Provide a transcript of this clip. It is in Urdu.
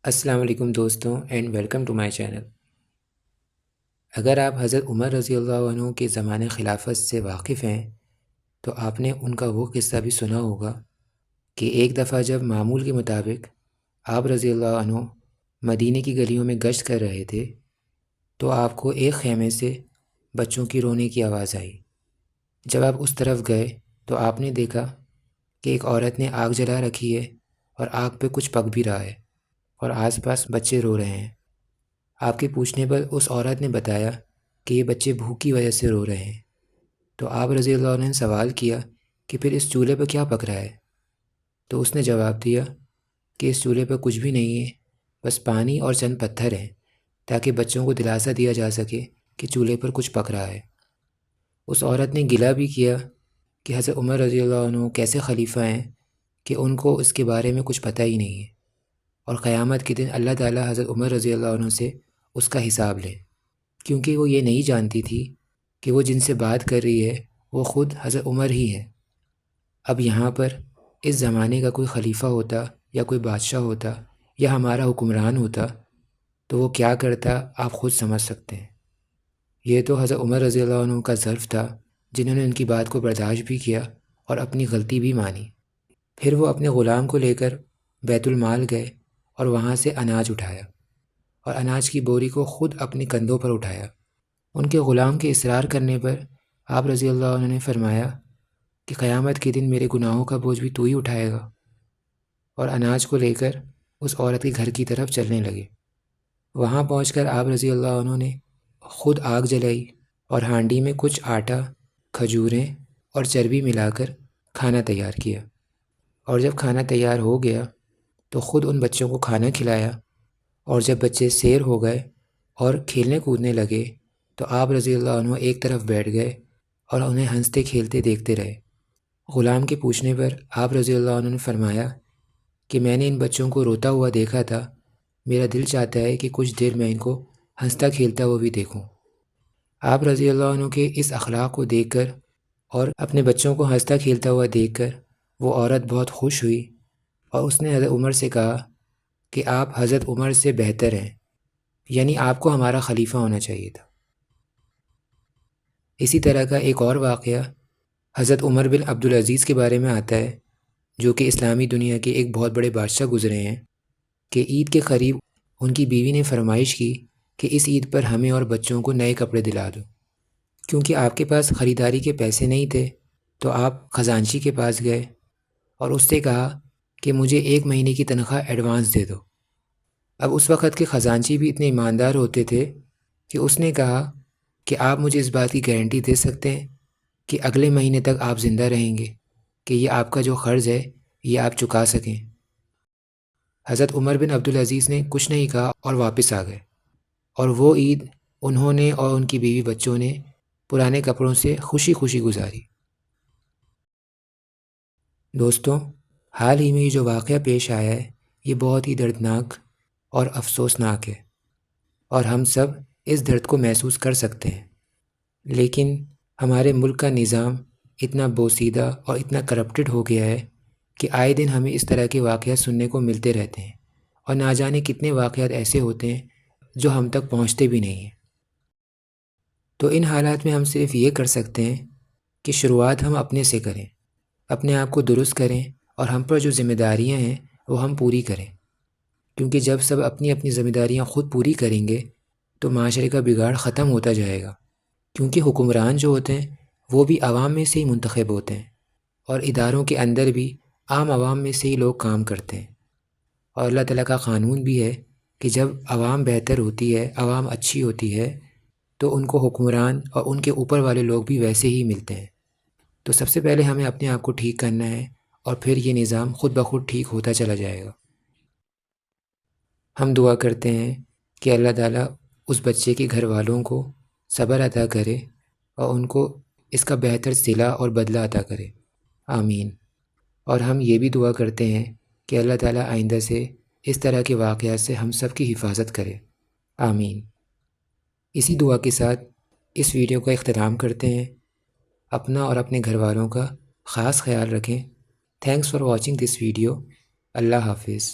السلام علیکم دوستوں and welcome to my channel. اگر آپ حضرت عمر رضی اللہ عنہ کے زمانے خلافت سے واقف ہیں تو آپ نے ان کا وہ قصہ بھی سنا ہوگا کہ ایک دفعہ جب معمول کے مطابق آپ رضی اللہ عنہ مدینے کی گلیوں میں گشت کر رہے تھے تو آپ کو ایک خیمے سے بچوں کی رونے کی آواز آئی۔ جب آپ اس طرف گئے تو آپ نے دیکھا کہ ایک عورت نے آگ جلا رکھی ہے اور آگ پہ کچھ پک بھی رہا ہے اور آس پاس بچے رو رہے ہیں۔ آپ کے پوچھنے پر اس عورت نے بتایا کہ یہ بچے بھوک کی وجہ سے رو رہے ہیں۔ تو آپ رضی اللہ عنہ نے سوال کیا کہ پھر اس چولہے پہ کیا پک رہا ہے؟ تو اس نے جواب دیا کہ اس چولہے پہ کچھ بھی نہیں ہے، بس پانی اور چند پتھر ہیں تاکہ بچوں کو دلاسا دیا جا سکے کہ چولہے پر کچھ پک رہا ہے۔ اس عورت نے گلہ بھی کیا کہ حضرت عمر رضی اللہ عنہ کیسے خلیفہ ہیں کہ ان کو اس کے بارے میں کچھ پتہ ہی نہیں ہے، اور قیامت کے دن اللہ تعالیٰ حضرت عمر رضی اللہ عنہ سے اس کا حساب لیں، کیونکہ وہ یہ نہیں جانتی تھی کہ وہ جن سے بات کر رہی ہے وہ خود حضرت عمر ہی ہے۔ اب یہاں پر اس زمانے کا کوئی خلیفہ ہوتا یا کوئی بادشاہ ہوتا یا ہمارا حکمران ہوتا تو وہ کیا کرتا آپ خود سمجھ سکتے ہیں۔ یہ تو حضرت عمر رضی اللہ عنہ کا ظرف تھا جنہوں نے ان کی بات کو برداشت بھی کیا اور اپنی غلطی بھی مانی۔ پھر وہ اپنے غلام کو لے کر بیت المال گئے اور وہاں سے اناج اٹھایا اور اناج کی بوری کو خود اپنے کندھوں پر اٹھایا۔ ان کے غلام کے اصرار کرنے پر آپ رضی اللہ عنہ نے فرمایا کہ قیامت کے دن میرے گناہوں کا بوجھ بھی تو ہی اٹھائے گا، اور اناج کو لے کر اس عورت کے گھر کی طرف چلنے لگے۔ وہاں پہنچ کر آپ رضی اللہ عنہ نے خود آگ جلائی اور ہانڈی میں کچھ آٹا، کھجوریں اور چربی ملا کر کھانا تیار کیا، اور جب کھانا تیار ہو گیا تو خود ان بچوں کو کھانا کھلایا، اور جب بچے سیر ہو گئے اور کھیلنے کودنے لگے تو آپ رضی اللہ عنہ ایک طرف بیٹھ گئے اور انہیں ہنستے کھیلتے دیکھتے رہے۔ غلام کے پوچھنے پر آپ رضی اللہ عنہ نے فرمایا کہ میں نے ان بچوں کو روتا ہوا دیکھا تھا، میرا دل چاہتا ہے کہ کچھ دیر میں ان کو ہنستا کھیلتا ہوا بھی دیکھوں۔ آپ رضی اللہ عنہ کے اس اخلاق کو دیکھ کر اور اپنے بچوں کو ہنستا کھیلتا ہوا دیکھ کر وہ عورت بہت خوش ہوئی، اور اس نے حضرت عمر سے کہا کہ آپ حضرت عمر سے بہتر ہیں، یعنی آپ کو ہمارا خلیفہ ہونا چاہیے تھا۔ اسی طرح کا ایک اور واقعہ حضرت عمر بن عبدالعزیز کے بارے میں آتا ہے، جو کہ اسلامی دنیا کے ایک بہت بڑے بادشاہ گزرے ہیں، کہ عید کے قریب ان کی بیوی نے فرمائش کی کہ اس عید پر ہمیں اور بچوں کو نئے کپڑے دلا دو۔ کیونکہ آپ کے پاس خریداری کے پیسے نہیں تھے تو آپ خزانچی کے پاس گئے اور اس سے کہا کہ مجھے 1 مہینے کی تنخواہ ایڈوانس دے دو۔ اب اس وقت کے خزانچی بھی اتنے ایماندار ہوتے تھے کہ اس نے کہا کہ آپ مجھے اس بات کی گارنٹی دے سکتے ہیں کہ اگلے مہینے تک آپ زندہ رہیں گے، کہ یہ آپ کا جو قرض ہے یہ آپ چکا سکیں۔ حضرت عمر بن عبدالعزیز نے کچھ نہیں کہا اور واپس آ گئے، اور وہ عید انہوں نے اور ان کی بیوی بچوں نے پرانے کپڑوں سے خوشی خوشی گزاری۔ دوستوں، حال ہی میں یہ جو واقعہ پیش آیا ہے یہ بہت ہی دردناک اور افسوسناک ہے، اور ہم سب اس درد کو محسوس کر سکتے ہیں، لیکن ہمارے ملک کا نظام اتنا بوسیدہ اور اتنا کرپٹڈ ہو گیا ہے کہ آئے دن ہمیں اس طرح کے واقعات سننے کو ملتے رہتے ہیں، اور نہ جانے کتنے واقعات ایسے ہوتے ہیں جو ہم تک پہنچتے بھی نہیں ہیں۔ تو ان حالات میں ہم صرف یہ کر سکتے ہیں کہ شروعات ہم اپنے سے کریں، اپنے آپ کو درست کریں، اور ہم پر جو ذمہ داریاں ہیں وہ ہم پوری کریں، کیونکہ جب سب اپنی اپنی ذمہ داریاں خود پوری کریں گے تو معاشرے کا بگاڑ ختم ہوتا جائے گا، کیونکہ حکمران جو ہوتے ہیں وہ بھی عوام میں سے ہی منتخب ہوتے ہیں، اور اداروں کے اندر بھی عام عوام میں سے ہی لوگ کام کرتے ہیں، اور اللہ تعالیٰ کا قانون بھی ہے کہ جب عوام بہتر ہوتی ہے، عوام اچھی ہوتی ہے، تو ان کو حکمران اور ان کے اوپر والے لوگ بھی ویسے ہی ملتے ہیں۔ تو سب سے پہلے ہمیں اپنے آپ کو ٹھیک کرنا ہے، اور پھر یہ نظام خود بخود ٹھیک ہوتا چلا جائے گا۔ ہم دعا کرتے ہیں کہ اللہ تعالیٰ اس بچے کے گھر والوں کو صبر عطا کرے اور ان کو اس کا بہتر صلہ اور بدلہ عطا کرے، آمین۔ اور ہم یہ بھی دعا کرتے ہیں کہ اللہ تعالیٰ آئندہ سے اس طرح کے واقعات سے ہم سب کی حفاظت کرے، آمین۔ اسی دعا کے ساتھ اس ویڈیو کا اختتام کرتے ہیں۔ اپنا اور اپنے گھر والوں کا خاص خیال رکھیں۔ Thanks for watching this video. اللہ حافظ۔